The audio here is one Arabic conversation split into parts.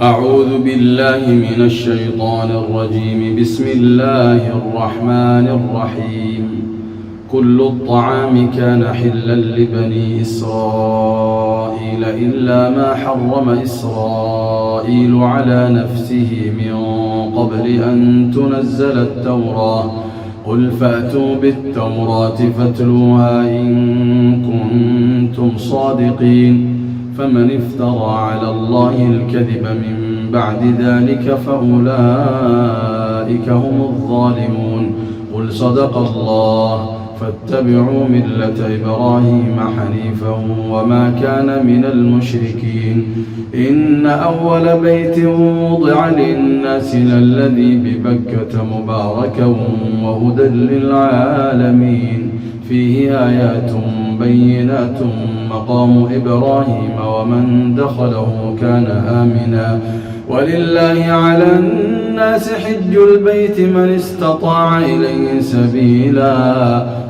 أعوذ بالله من الشيطان الرجيم. بسم الله الرحمن الرحيم. كل الطعام كان حلا لبني إسرائيل إلا ما حرم إسرائيل على نفسه من قبل أن تنزل التوراة. قل فأتوا بالتوراة فاتلوها إن كنتم صادقين. فمن افترى على الله الكذب من بعد ذلك فأولئك هم الظالمون. قل صدق الله. فاتبعوا ملة إبراهيم حنيفا وما كان من المشركين. إن أول بيت وضع للناس للذي ببكة مباركا وهدى للعالمين. فيه آيات بينات مقام إبراهيم ومن دخله كان آمنا. ولله على الناس حج البيت من استطاع إليه سبيلا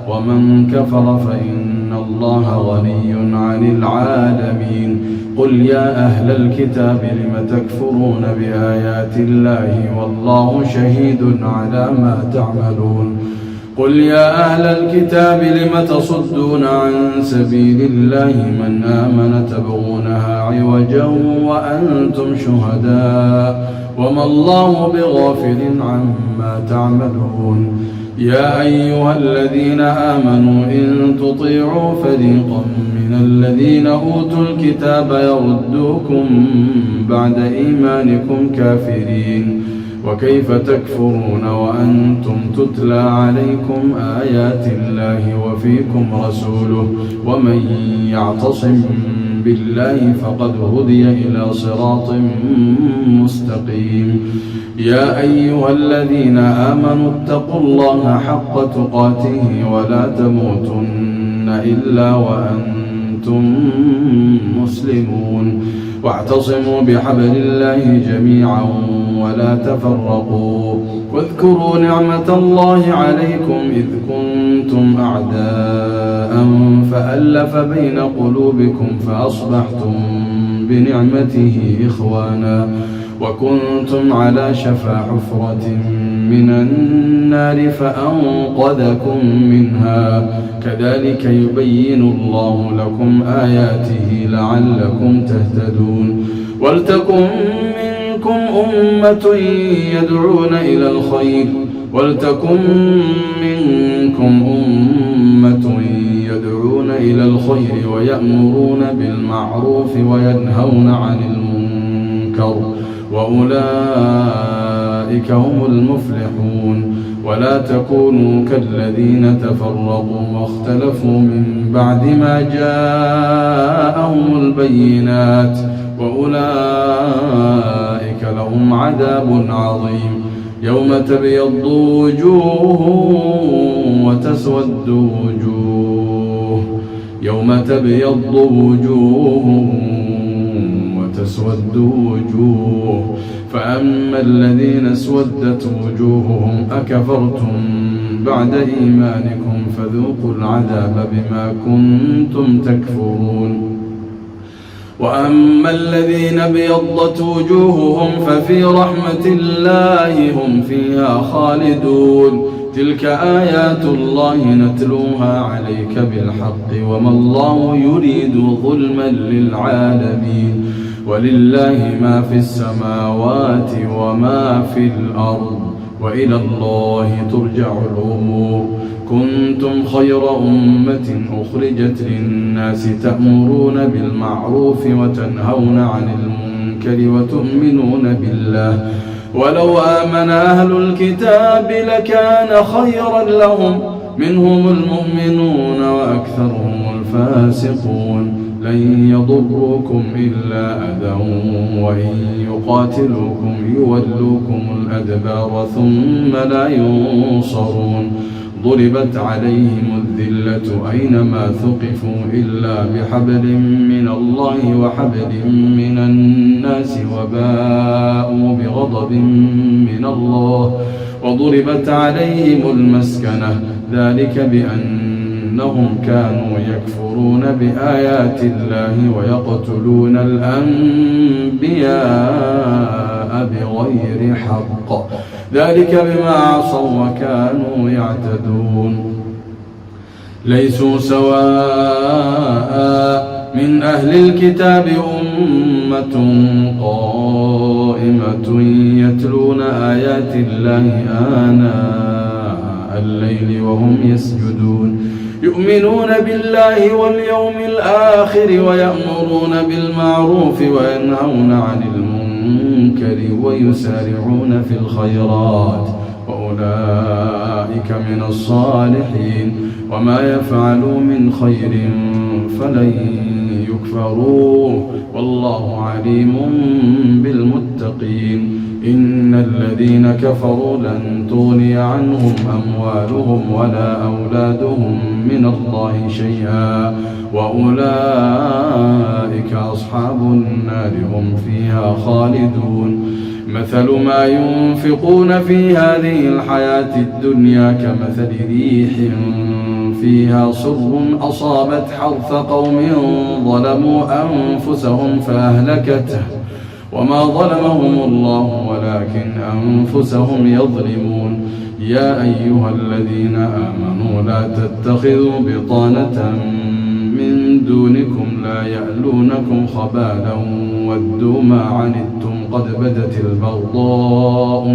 ومن كفر فإن الله غني عن العالمين. قل يا أهل الكتاب لم تكفرون بآيات الله والله شهيد على ما تعملون. قل يا أهل الكتاب لم تصدون عن سبيل الله من آمن تبغونها عوجا وأنتم شهداء وما الله بغافل عما تعملون. يا أيها الذين آمنوا إن تطيعوا فريقا من الذين أوتوا الكتاب يردوكم بعد إيمانكم كافرين. وكيف تكفرون وأنتم تتلى عليكم آيات الله وفيكم رسوله ومن يعتصم بالله فقد هدي إلى صراط مستقيم. يا أيها الذين آمنوا اتقوا الله حق تقاته ولا تموتن إلا وأنتم مسلمون. واعتصموا بحبل الله جميعا ولا تفرقوا. واذكروا نعمة الله عليكم إذ كنتم أعداء فألف بين قلوبكم فأصبحتم بنعمته إخوانا وكنتم على شفا حفرة من النار فأنقذكم منها. كذلك يبين الله لكم آياته لعلكم تهتدون. ولتكن منكم أمة يدعون إلى الخير ويأمرون بالمعروف وينهون عن المنكر وأولئك هم المفلحون. ولا تكونوا كالذين تفرقوا واختلفوا من بعد ما جاءهم البينات وأولئك لهم عذاب عظيم. يوم تبيض وجوه وتسود وجوه فأما الذين اسودت وجوههم أكفرتم بعد إيمانكم فذوقوا العذاب بما كنتم تكفرون. وأما الذين ابيضت وجوههم ففي رحمة الله هم فيها خالدون. تلك آيات الله نتلوها عليك بالحق وما الله يريد ظلما للعالمين. ولله ما في السماوات وما في الأرض وإلى الله ترجع الأمور. كنتم خير أمة أخرجت للناس تأمرون بالمعروف وتنهون عن المنكر وتؤمنون بالله. ولو آمن أهل الكتاب لكان خيرا لهم منهم المؤمنون وأكثرهم الفاسقون. لن يضروكم إلا أذى وإن يقاتلوكم يولوكم الأدبار ثم لا ينصرون. ضربت عليهم الذلة أينما ثقفوا إلا بحبل من الله وحبل من الناس وباءوا بغضب من الله وضربت عليهم المسكنة ذلك بأن إنهم كانوا يكفرون بآيات الله ويقتلون الأنبياء بغير حق ذلك بما عصوا وكانوا يعتدون ليسوا سواء من أهل الكتاب أمة قائمة يتلون آيات الله آناء الليل وهم يسجدون يؤمنون بالله واليوم الآخر ويأمرون بالمعروف وينهون عن المنكر ويسارعون في الخيرات وأولئك من الصالحين وما يفعلوا من خير فلن يكفروه والله عليم بالمتقين إن الذين كفروا لن تغني عنهم أموالهم ولا أولادهم من الله شيئا وأولئك أصحاب النار هم فيها خالدون مثل ما ينفقون في هذه الحياة الدنيا كمثل ريح فيها صر أصابت حرث قوم ظلموا أنفسهم فأهلكته وما ظلمهم الله ولكن أنفسهم يظلمون يا أيها الذين آمنوا لا تتخذوا بطانة من دونكم لا يألونكم خبالا ودوا ما عنتم قد بدت البغضاء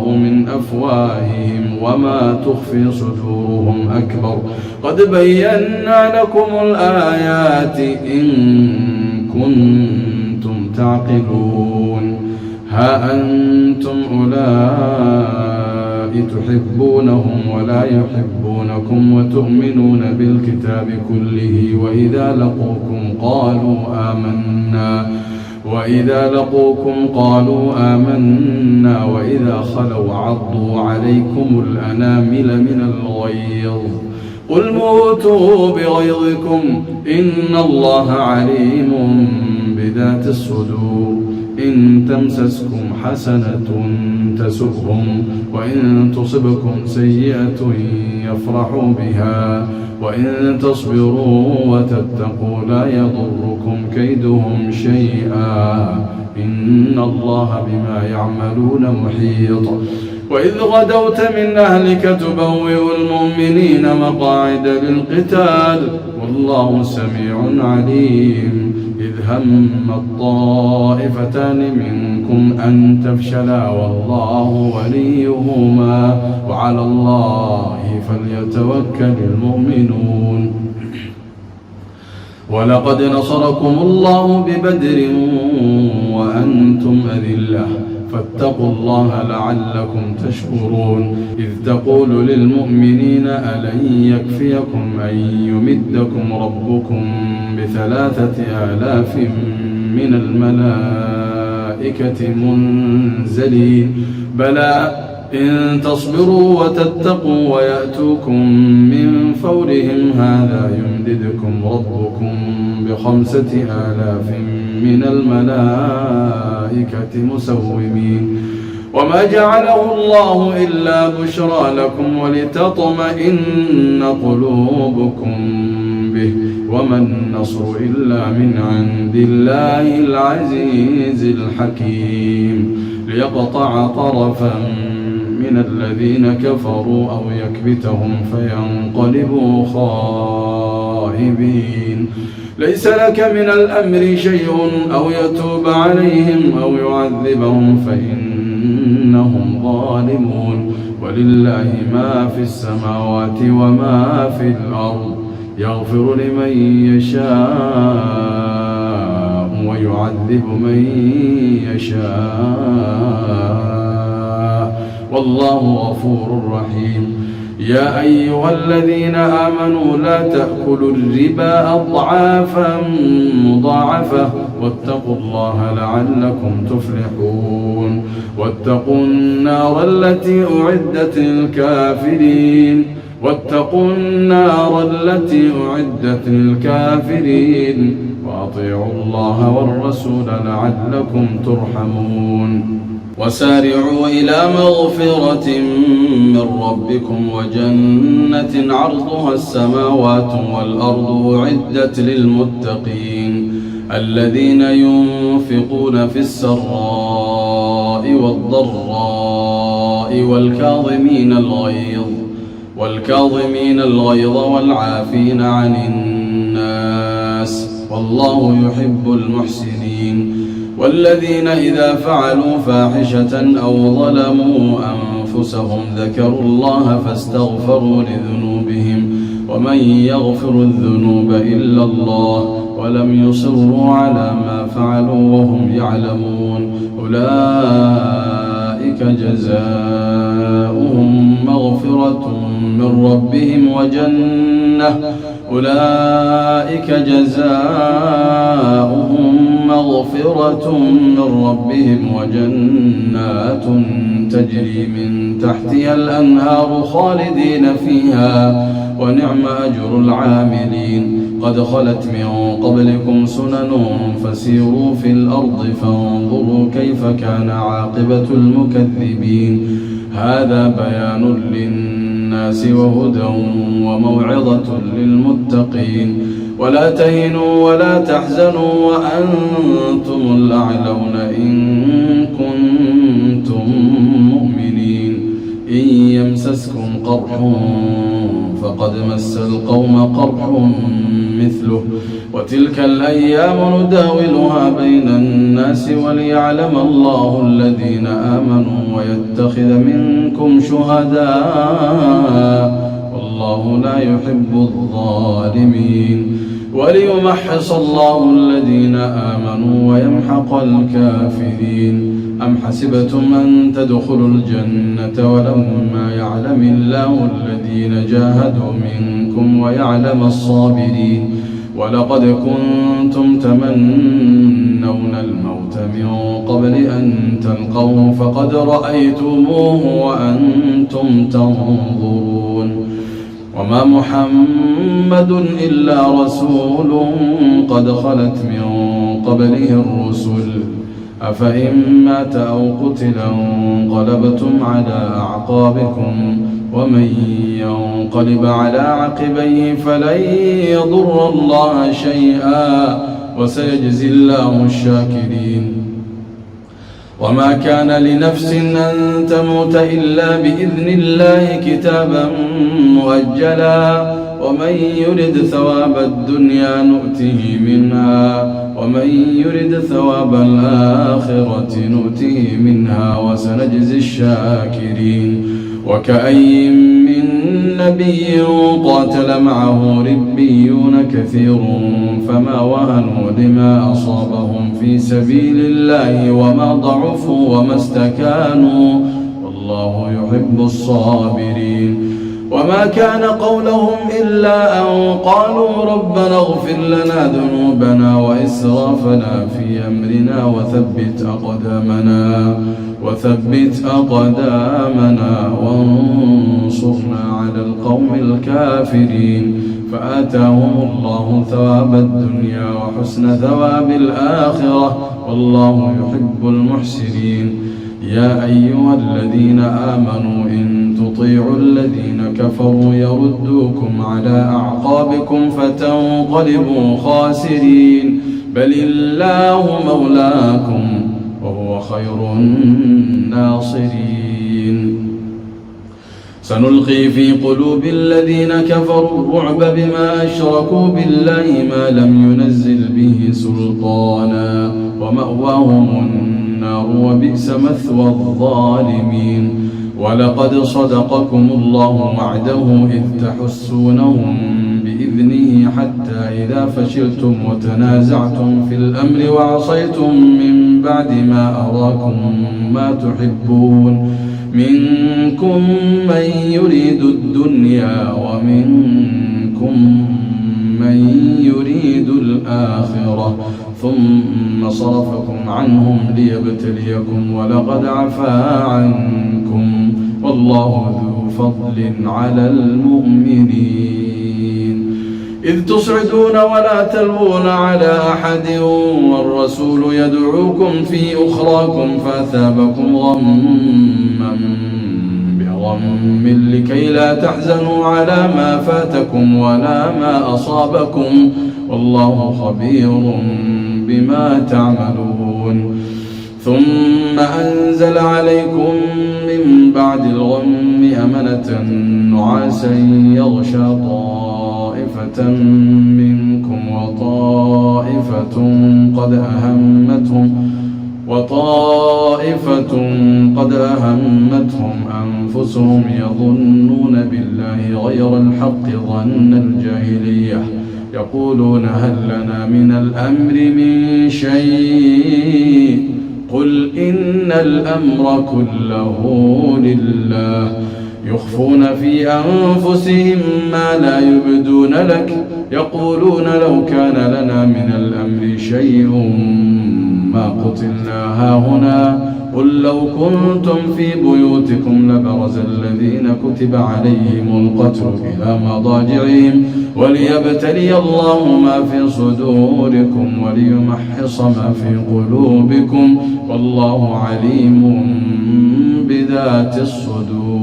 من أفواههم وما تخفي صدورهم أكبر قد بينا لكم الآيات إن كنتم تعقلون ها أنتم أولئك تحبونهم ولا يحبونكم وتؤمنون بالكتاب كله وإذا لقوكم قالوا آمنا وإذا خلوا عضوا عليكم الأنامل من الغيظ قل موتوا بغيظكم إن الله عليم بذات الصدور إن تمسسكم حسنة تسؤهم وإن تصبكم سيئة يفرحوا بها وإن تصبروا وتتقوا لا يضركم كيدهم شيئا إن الله بما يعملون محيط وإذ غدوت من أهلك تبوئ المؤمنين مقاعد للقتال والله سميع عليم إذ هم الطائفتان منكم أن تفشلا والله وليهما وعلى الله فليتوكل المؤمنون ولقد نصركم الله ببدر وأنتم أذلة فاتقوا الله لعلكم تشكرون إذ تقول للمؤمنين ألن يكفيكم أن يمدكم ربكم ب3,000 من الملائكة منزلين بلى إن تصبروا وتتقوا ويأتوكم من فورهم هذا يمددكم ربكم ب5,000 من الملائكة مسومين وما جعله الله إلا بشرى لكم ولتطمئن قلوبكم به وما النصر إلا من عند الله العزيز الحكيم ليقطع طرفا من الذين كفروا أو يكبتهم فينقلبوا خائبين ليس لك من الأمر شيء أو يتوب عليهم أو يعذبهم فإنهم ظالمون ولله ما في السماوات وما في الأرض يغفر لمن يشاء ويعذب من يشاء والله غفور رحيم يا أيها الذين آمنوا لا تأكلوا الربا أضعافا مضاعفة واتقوا الله لعلكم تفلحون واتقوا النار التي أعدت للكافرين وأطيعوا الله والرسول لعلكم ترحمون وسارعوا إلى مغفرة من ربكم وجنة عرضها السماوات والأرض أعدت للمتقين الذين ينفقون في السراء والضراء والكاظمين الغيظ والعافين عن الناس والله يحب المحسنين والذين إذا فعلوا فاحشة أو ظلموا أنفسهم ذكروا الله فاستغفروا لذنوبهم ومن يغفر الذنوب إلا الله ولم يصروا على ما فعلوا وهم يعلمون أولئك جزاؤهم مغفرة من ربهم وجنات تجري من تحتها الأنهار خالدين فيها ونعم أجر العاملين قد خلت من قبلكم سنن فسيروا في الأرض فانظروا كيف كان عاقبة المكذبين هذا بيان للناس وهدى وموعظة للمتقين ولا تهنوا ولا تحزنوا وأنتم الأعلون إن كنتم مؤمنين إن يمسسكم قرح فقد مس القوم قرح مثله وتلك الأيام نداولها بين الناس وليعلم الله الذين آمنوا ويتخذ منكم شهداء والله لا يحب الظالمين وليمحص الله الذين آمنوا ويمحق الكافرين أم حسبتم أن تدخلوا الجنة ولما يعلم الله الذين جاهدوا منكم ويعلم الصابرين ولقد كنتم تمنون الموت من قبل أن تلقوه فقد رأيتموه وأنتم تنظرون وما محمد إلا رسول قد خلت من قبله الرسل أفإن مات أو قتل انقلبتم على أعقابكم ومن ينقلب على عقبيه فلن يضر الله شيئا وسيجزي الله الشاكرين وما كان لنفس أن تموت إلا بإذن الله كتابا مؤجلا ومن يرد ثواب الدنيا نؤته منها ومن يرد ثواب الآخرة نؤته منها وسنجزي الشاكرين وكأي من نبي قاتل معه ربيون كثير فما وهنوا لما أصابهم في سبيل الله وما ضعفوا وما استكانوا والله يحب الصابرين وما كان قولهم إلا أن قالوا ربنا اغفر لنا ذنوبنا وإسرافنا في أمرنا وثبت أقدامنا وانصرنا على القوم الكافرين فآتاهم الله ثواب الدنيا وحسن ثواب الآخرة والله يحب المحسنين يا أيها الذين آمنوا إن تطيعوا الذين كفروا يردوكم على أعقابكم فتنقلبوا خاسرين بل الله مولاكم وهو خير الناصرين سنلقي في قلوب الذين كفروا الرعب بما أشركوا بالله ما لم ينزل به سلطانا ومأواهم النار وبئس مثوى الظالمين ولقد صدقكم الله وعده إذ تحسونهم بإذنه حتى إذا فشلتم وتنازعتم في الأمر وعصيتم من بعد ما أراكم ما تحبون منكم من يريد الدنيا ومنكم من يريد الآخرة ثم صرفكم عنهم ليبتليكم ولقد عفا عنكم والله ذو فضل على المؤمنين إذ تصعدون ولا تلوون على أحد والرسول يدعوكم في أخراكم فأثابكم غما بغم لكي لا تحزنوا على ما فاتكم ولا ما أصابكم والله خبير بما تعملون ثم أنزل عليكم من بعد الغم أمنة نعاسا يغشى طائفة منكم وطائفة قد أهمتهم أنفسهم يظنون بالله غير الحق ظن الجاهلية يقولون هل لنا من الأمر من شيء قل إن الأمر كله لله يخفون في أنفسهم ما لا يبدون لك يقولون لو كان لنا من الأمر شيء ما قتلنا هاهنا قل لو كنتم في بيوتكم لبرز الذين كتب عليهم القتل إلى مضاجعهم وليبتلي الله ما في صدوركم وليمحص ما في قلوبكم والله عليم بذات الصدور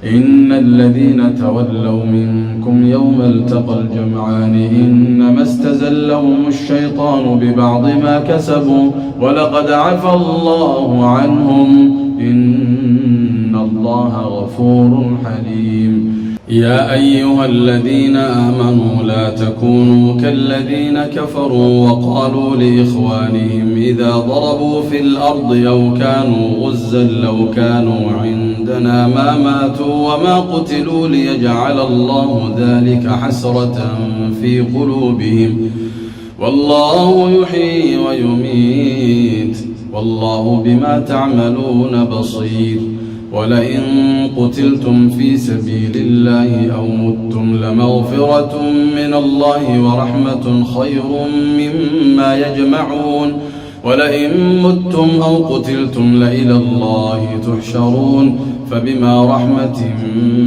إن الذين تولوا منكم يوم التقى الجمعان إنما استزلهم الشيطان ببعض ما كسبوا ولقد عفى الله عنهم إن الله غفور حليم يا أيها الذين آمنوا لا تكونوا كالذين كفروا وقالوا لإخوانهم إذا ضربوا في الأرض أو كانوا غزا لو كانوا عندنا ما ماتوا وما قتلوا ليجعل الله ذلك حسرة في قلوبهم والله يحيي ويميت والله بما تعملون بصير ولئن قتلتم في سبيل الله أو متم لمغفرة من الله ورحمة خير مما يجمعون ولئن متم أو قتلتم لإلى الله تحشرون فبما رحمة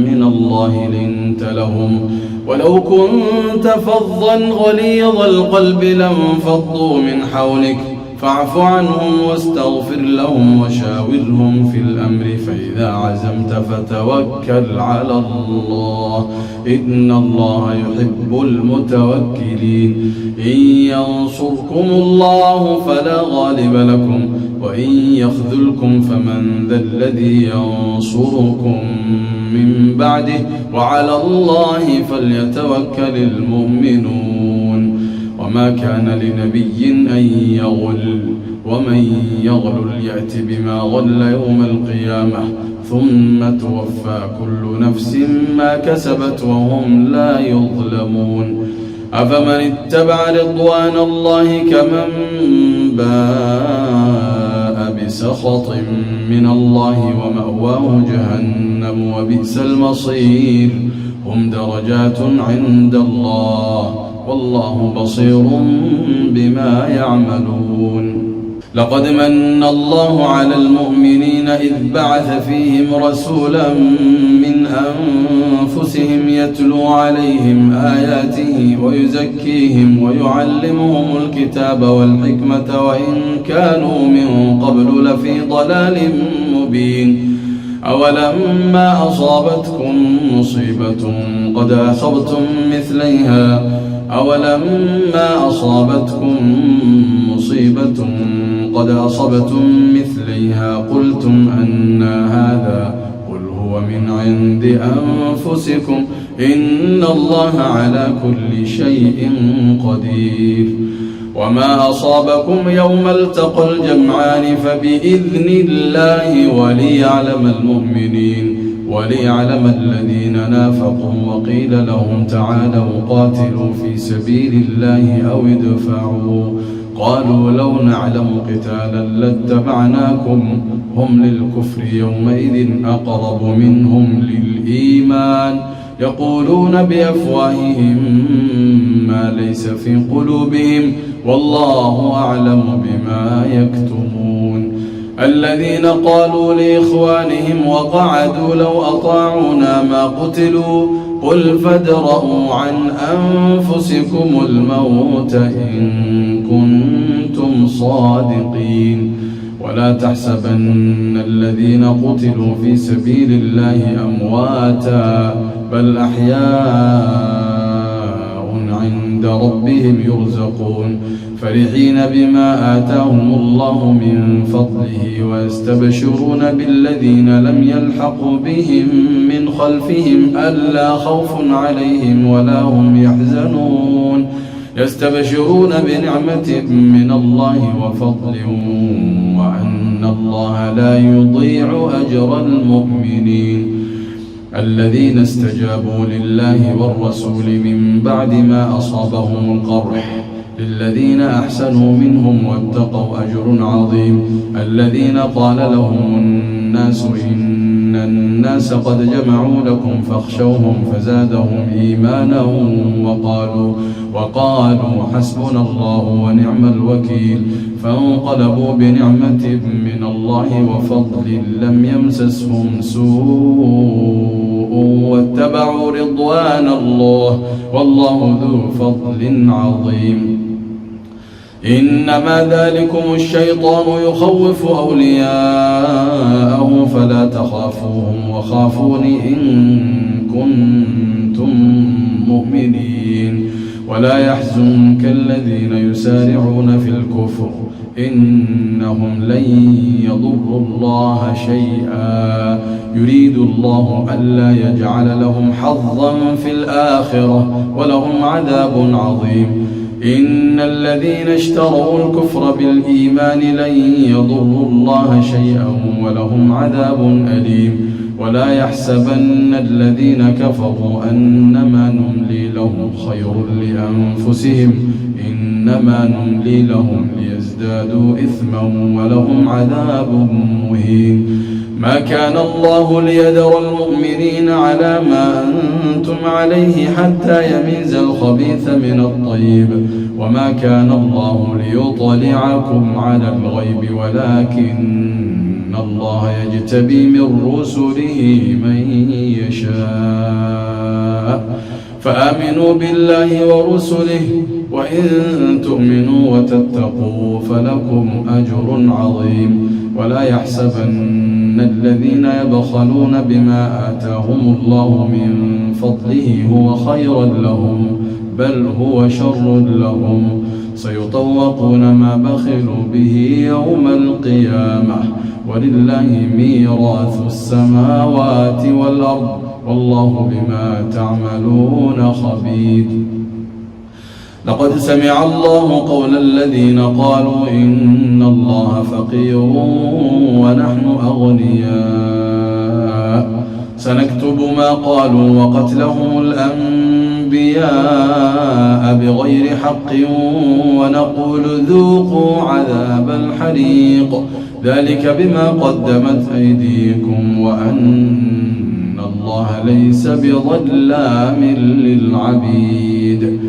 من الله لنت لهم ولو كنت فظا غليظ القلب لانفضوا من حولك فاعف عنهم واستغفر لهم وشاورهم في الأمر فإذا عزمت فتوكل على الله إن الله يحب المتوكلين إن ينصركم الله فلا غالب لكم وإن يخذلكم فمن ذا الذي ينصركم من بعده وعلى الله فليتوكل المؤمنون وما كان لنبي أن يغل ومن يغل يأت بما غل يوم القيامة ثم توفى كل نفس ما كسبت وهم لا يظلمون أفمن اتبع رضوان الله كمن باء بسخط من الله ومأواه جهنم وبئس المصير هم درجات عند الله والله بصير بما يعملون لقد من الله على المؤمنين إذ بعث فيهم رسولا من أنفسهم يتلو عليهم آياته ويزكيهم ويعلمهم الكتاب والحكمة وإن كانوا من قبل لفي ضلال مبين أولما أصابتكم مصيبة قد أصبتم مثليها قلتم أنى هذا قل هو من عند أنفسكم إن الله على كل شيء قدير وما أصابكم يوم التقى الجمعان فبإذن الله وليعلم الذين نافقوا وقيل لهم تعالوا قاتلوا في سبيل الله أو ادفعوا قالوا لو نعلم قتالا لاتبعناكم هم للكفر يومئذ أقرب منهم للإيمان يقولون بأفواههم ما ليس في قلوبهم والله أعلم بما يكتمون الذين قالوا لإخوانهم وقعدوا لو أطاعونا ما قتلوا قل فادرءوا عن أنفسكم الموت إن كنتم صادقين ولا تحسبن الذين قتلوا في سبيل الله أمواتا بل أحياء عند ربهم يرزقون فرحين بما آتاهم الله من فضله ويستبشرون بالذين لم يلحقوا بهم من خلفهم ألا خوف عليهم ولا هم يحزنون يستبشرون بنعمة من الله وفضل وأن الله لا يضيع أجر المؤمنين الذين استجابوا لله والرسول من بعد ما أصابهم القرح للذين أحسنوا منهم واتقوا أجر عظيم الذين قال لهم الناس إن الناس قد جمعوا لكم فاخشوهم فزادهم إيمانا وقالوا حسبنا الله ونعم الوكيل فانقلبوا بنعمة من الله وفضل لم يمسسهم سوء واتبعوا رضوان الله والله ذو فضل عظيم إنما ذلكم الشيطان يخوف أولياءه فلا تخافوهم وخافون إن كنتم مؤمنين ولا يحزنك الذين يسارعون في الكفر إنهم لن يضروا الله شيئا يريد الله ألا يجعل لهم حظا في الآخرة ولهم عذاب عظيم إن الذين اشتروا الكفر بالإيمان لن يضروا الله شيئا ولهم عذاب أليم ولا يحسبن الذين كفروا أنما نملي لهم خير لأنفسهم إنما نملي لهم ليزدادوا إثما ولهم عذاب مهين ما كان الله ليذر المؤمنين على ما أنتم عليه حتى يميز الخبيث من الطيب وما كان الله ليطلعكم على الغيب ولكن الله يجتبي من رسله من يشاء فآمنوا بالله ورسله وإن تؤمنوا وتتقوا فلكم أجر عظيم ولا يحسبن الذين يبخلون بما آتاهم الله من فضله هو خيرا لهم بل هو شر لهم سيطوقون ما بخلوا به يوم القيامة ولله ميراث السماوات والأرض والله بما تعملون خبير لقد سمع الله قول الذين قالوا إن الله فقير ونحن أغنياء سنكتب ما قالوا وقتلهم الأنبياء بغير حق ونقول ذوقوا عذاب الحريق ذلك بما قدمت أيديكم وأن الله ليس بظلام للعبيد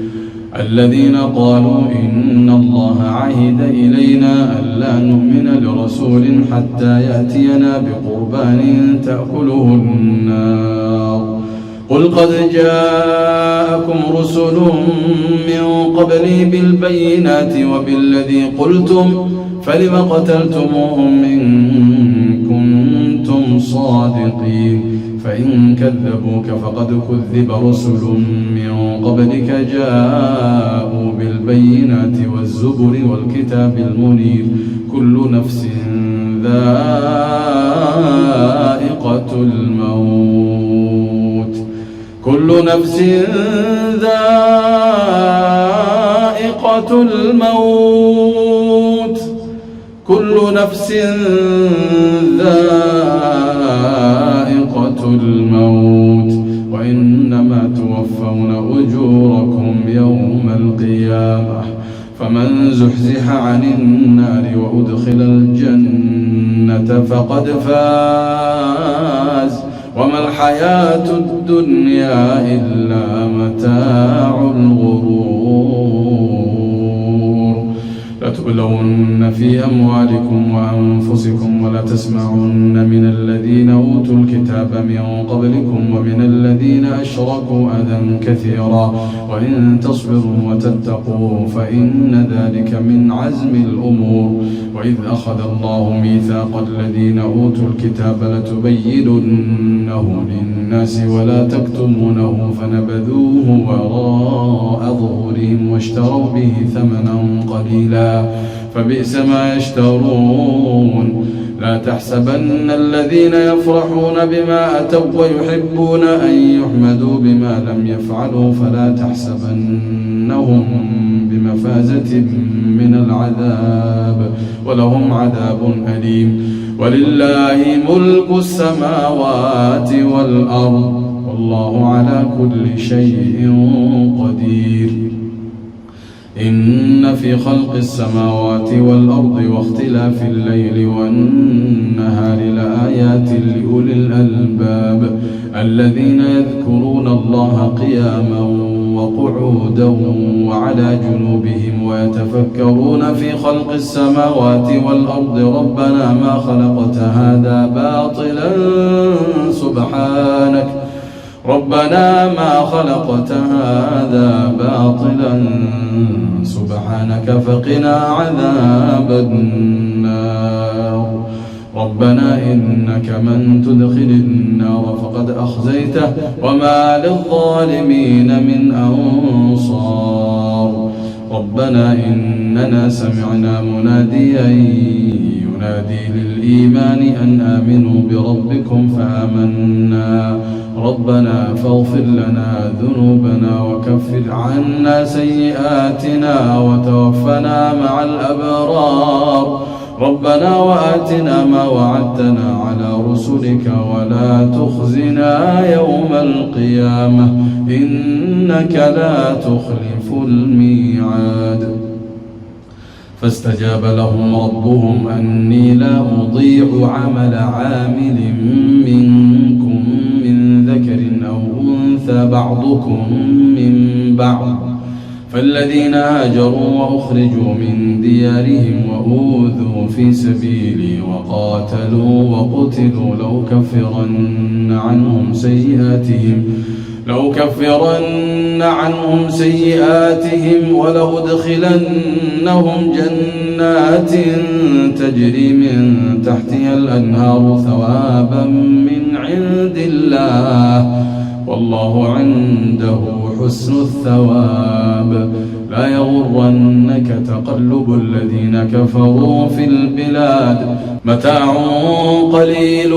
الذين قالوا إن الله عهد إلينا ألا نؤمن لرسول حتى يأتينا بقربان تأكله النار قل قد جاءكم رسل من قبلي بالبينات وبالذي قلتم فلم قتلتموهم إن كنتم صادقين فإن كذبوك فقد كذب رسل من قبلك جاءوا بالبينات والزبر والكتاب المنير كل نفس ذائقة الموت كل نفس ذائقة الموت كل نفس ذائقة الموت وإنما توفون أجوركم يوم القيامة فمن زحزح عن النار وأدخل الجنة فقد فاز وما الحياة الدنيا إلا متاع الغرور لتبلون في أموالكم وأنفسكم ولا تسمعن من الذين أوتوا الكتاب الكتاب من قبلكم ومن الذين أشركوا أذى كثيرا وإن تصبروا وتتقوا فإن ذلك من عزم الأمور. وإذ أخذ الله ميثاق الذين أوتوا الكتاب لتبيننه للناس ولا تكتمونه فنبذوه وراء ظهورهم واشتروا به ثمنا قليلا فبئس ما يشترون. لا تحسبن الذين يفرحون بما أتوا ويحبون أن يحمدوا بما لم يفعلوا فلا تحسبنهم بمفازة من العذاب ولهم عذاب أليم. ولله ملك السماوات والأرض والله على كل شيء قدير. إن في خلق السماوات والأرض واختلاف الليل والنهار لآيات لأولي الألباب الذين يذكرون الله قياما وقعودا وعلى جنوبهم ويتفكرون في خلق السماوات والأرض ربنا ما خلقت هذا باطلا سبحانك ربنا ما خلقت هذا باطلا سبحانك فقنا عذاب النار. ربنا إنك من تدخل النار فقد أخزيته وما للظالمين من أنصار. ربنا إننا سمعنا مناديا ينادي للإيمان أن آمنوا بربكم فآمنا ربنا فاغفر لنا ذنوبنا وكفر عنا سيئاتنا وتوفنا مع الأبرار. ربنا وآتنا ما وعدتنا على رسلك ولا تخزنا يوم القيامة إنك لا تخلف الميعاد. فاستجاب لهم ربهم أني لا أضيع عمل عامل منكم من ذكر أو أنثى بعضكم من بعض فالذين هاجروا وأخرجوا من ديارهم وأوذوا في سبيلي وقاتلوا وقتلوا لأكفرن عنهم سيئاتهم ولأدخلنهم جنات تجري من تحتها الأنهار ثوابا من عند الله والله عنده حسن الثواب. لا يغرنك تقلب الذين كفروا في البلاد متاع قليل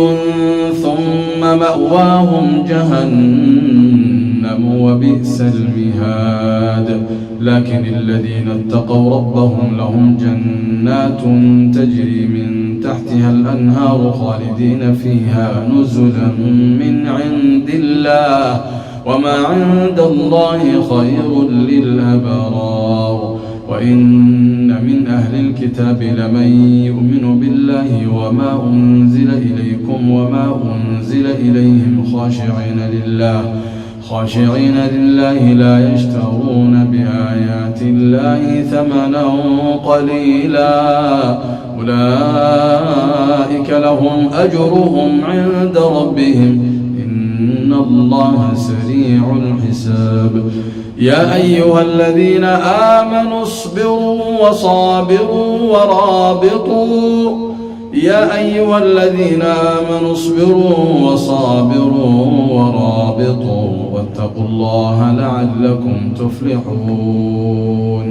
ثم مأواهم جهنم وبئس المهاد. لكن الذين اتقوا ربهم لهم جنات تجري من تحتها الأنهار خالدين فيها نزلا من عند الله وما عند الله خير للأبرار. وإن من أهل الكتاب لمن يؤمن بالله وما أنزل إليكم وما أنزل إليهم خاشعين لله لا يشترون بآيات الله ثمنا قليلا أولئك لهم أجرهم عند ربهم إن الله سريع الحساب. يا أيها الذين آمنوا اصبروا وصابروا ورابطوا واتقوا الله لعلكم تفلحون.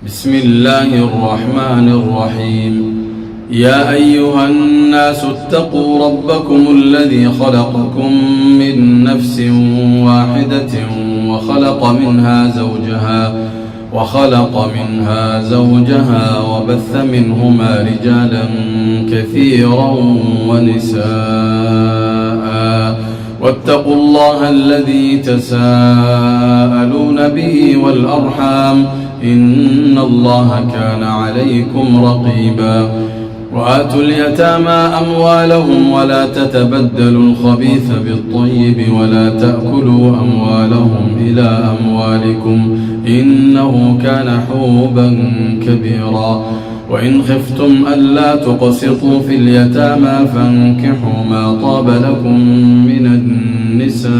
بسم الله الرحمن الرحيم. يا أيها الناس اتقوا ربكم الذي خلقكم من نفس واحدة وخلق منها زوجها وبث منهما رجالا كثيرا ونساء واتقوا الله الذي تساءلون به والأرحام إن الله كان عليكم رقيبا. وآتوا اليتامى أموالهم ولا تتبدلوا الخبيث بالطيب ولا تأكلوا أموالهم إلى أموالكم إنه كان حوبا كبيرا وإن خفتم ألا تقسطوا في اليتامى فانكحوا ما طاب لكم من النساء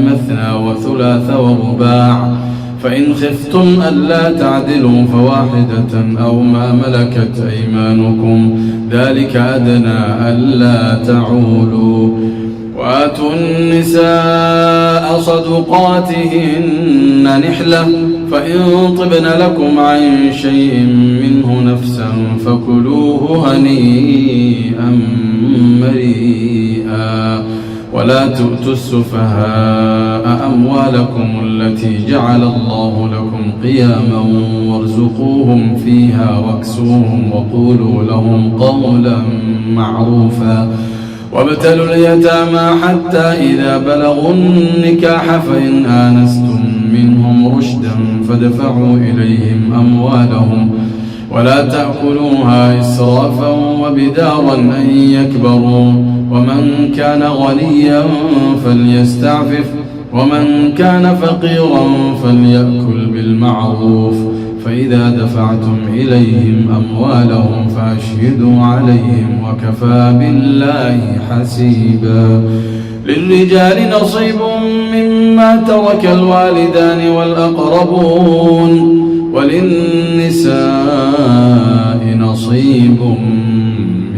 مثنى وثلاث ورباع فإن خفتم ألا تعدلوا فواحدة أو ما ملكت أيمانكم ذلك أدنى ألا تعولوا وآتوا النساء صدقاتهن نحلة فإن طبن لكم عن شيء منه نفسا فكلوه هنيئا مريئا ولا تؤتوا السفهاء أموالكم التي جعل الله لكم قياما وارزقوهم فيها واكسوهم وقولوا لهم قولا معروفا وابتلوا اليتامى حتى إذا بلغوا النكاح فإن آنستم منهم رشدا فادفعوا إليهم أموالهم ولا تأكلوها إسرافا وبدارا أن يكبروا ومن كان غنيا فليستعفف ومن كان فقيرا فليأكل بالمعروف فإذا دفعتم إليهم أموالهم فأشهدوا عليهم وكفى بالله حسيبا للرجال نصيب مما ترك الوالدان والأقربون وللنساء نصيب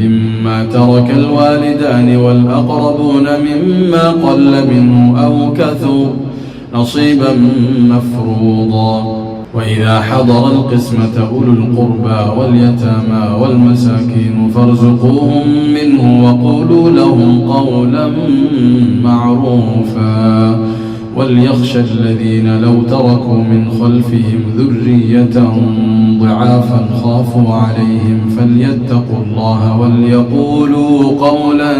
مما ترك الوالدان والأقربون مما قل منه أو كثر نصيبا مفروضا وإذا حضر القسمة أولو القربى واليتامى والمساكين فارزقوهم منه وقولوا لهم قولا معروفا وليخشى الذين لو تركوا من خلفهم ذرية ضعافا خافوا عليهم فليتقوا الله وليقولوا قولا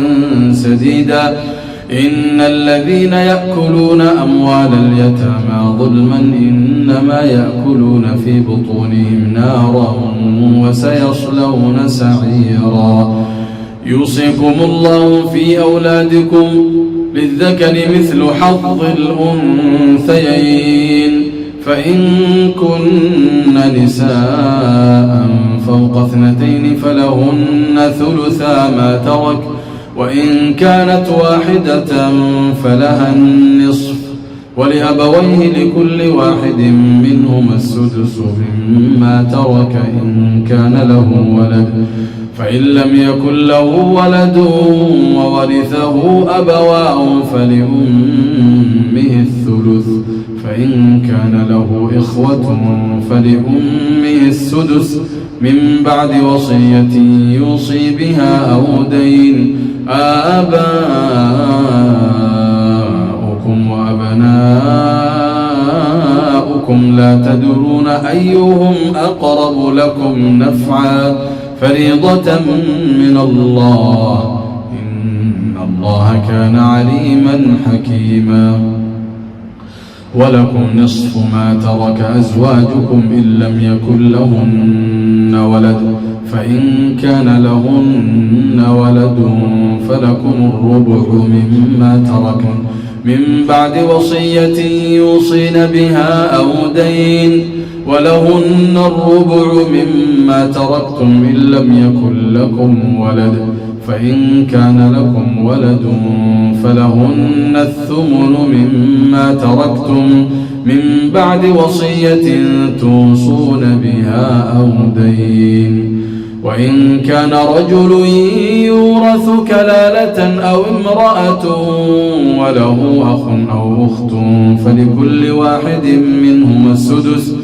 سديدا إن الذين يأكلون أموال اليتامى ظلما إنما يأكلون في بطونهم نارا وسيصلون سعيرا يوصيكم الله في أولادكم للذكر مثل حظ الأنثيين فإن كن نساء فوق 2 فلهن ثلثا ما ترك وإن كانت واحدة فلها النصف ولأبويه لكل واحد منهما السدس مما ترك إن كان له ولد فإن لم يكن له ولد وورثه أبواه فلأمه الثلث فإن كان له إخوة فلأمه السدس من بعد وصية يوصي بها أو دين آباؤكم وأبناؤكم لا تدرون أيهم أقرب لكم نفعا فريضة من الله إن الله كان عليما حكيما ولكم نصف ما ترك أزواجكم إن لم يكن لهن ولد فإن كان لهن ولد فلكم الربع مما تركن من بعد وصية يوصين بها أو دين ولهن الربع مما تركتم إن لم يكن لكم ولد فإن كان لكم ولد فلهن الثمن مما تركتم من بعد وصية توصون بها أو دين وإن كان رجل يورث كلالة أو امرأة وله أخ أو أخت فلكل واحد منهما السدس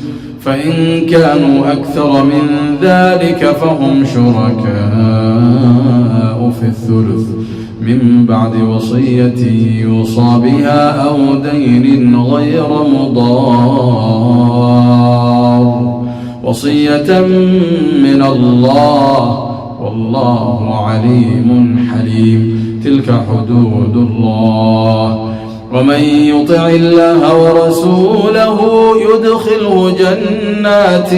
فإن كانوا أكثر من ذلك فهم شركاء في الثلث من بعد وصية يوصى بها أو دين غير مضار وصية من الله والله عليم حليم تلك حدود الله ومن يطع الله ورسوله يدخله جنات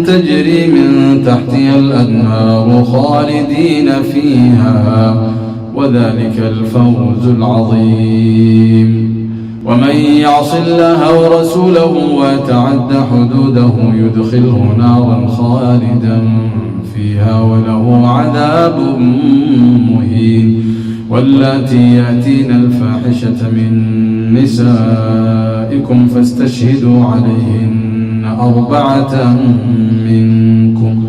تجري من تحتها الأنهار خالدين فيها وذلك الفوز العظيم. ومن يعص الله ورسوله ويتعد حدوده يدخله نارا خالدا فيها وله عذاب مهين. واللاتي يأتين الفاحشة من نسائكم فاستشهدوا عليهن 4 منكم،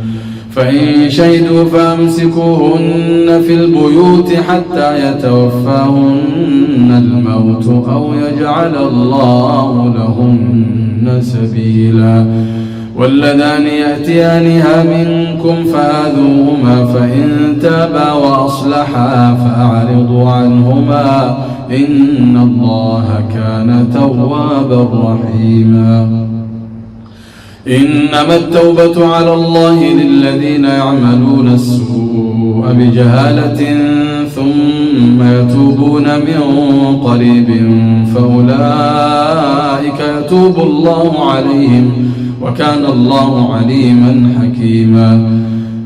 فإن شهدوا فأمسكوهن في البيوت حتى يتوفاهن الموت أو يجعل الله لهن سبيلا. واللذان يأتيانها منكم فآذوهما فإن تابا وأصلحا فأعرضوا عنهما إن الله كان توابا رحيما. إنما التوبة على الله للذين يعملون السوء بجهالة ثم يتوبون من قريب فأولئك يتوب الله عليهم وكان الله عليما حكيما.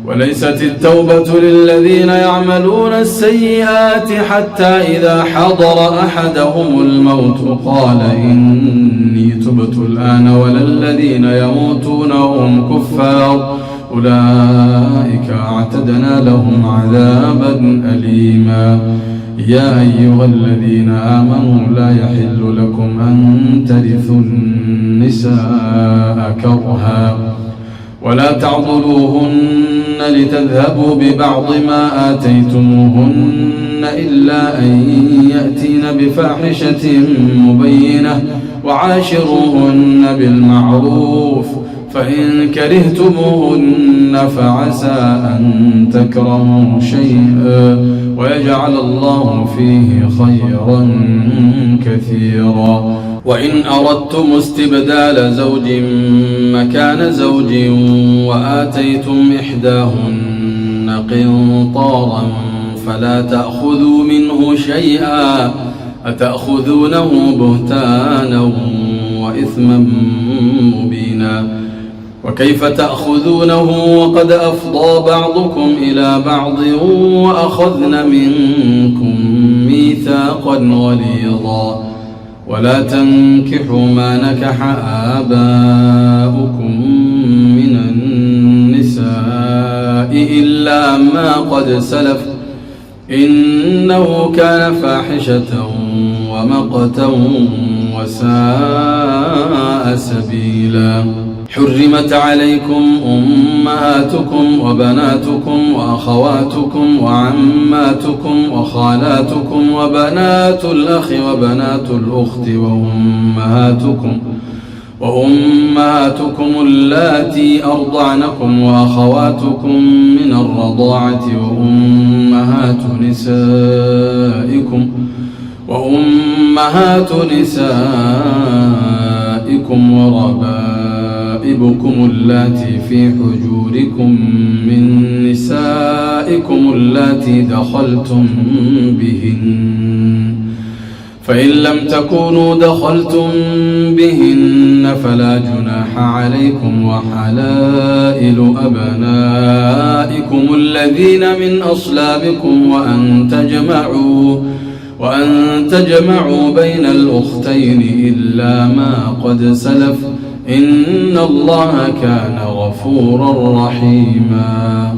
وليست التوبة للذين يعملون السيئات حتى إذا حضر أحدهم الموت قال إني تبت الآن ولا الذين يموتون وهم كفار أولئك أعتدنا لهم عذابا أليما. يا أيها الذين آمنوا لا يحل لكم أن ترثوا النساء كرها ولا تعضلوهن لتذهبوا ببعض ما آتيتموهن إلا أن يأتين بفاحشة مبينة وعاشروهن بالمعروف فإن كرهتموهن فعسى أن تكرهوا شيئا ويجعل الله فيه خيرا كثيرا. وإن أردتم استبدال زوج مكان زوج وآتيتم إحداهن قنطارا فلا تأخذوا منه شيئا أتأخذونه بهتانا وإثما مبينا. وكيف تأخذونه وقد أفضى بعضكم إلى بعض وأخذن منكم ميثاقا غليظا. ولا تنكحوا ما نكح آباؤكم من النساء إلا ما قد سلف إنه كان فاحشة ومقتا وساء سبيلا. حرمت عليكم أمهاتكم وبناتكم وأخواتكم وعماتكم وخالاتكم وبنات الأخ وبنات الأخت وأمهاتكم اللاتي أرضعنكم وأخواتكم من الرضاعة وأمهات نسائكم وربائبكم اللاتي في حجوركم من نسائكم اللاتي دخلتم بهن فإن لم تكونوا دخلتم بهن فلا جناح عليكم وحلائل أبنائكم الذين من أصلابكم وأن تجمعوا بين الأختين إلا ما قد سلف إن الله كان غفورا رحيما.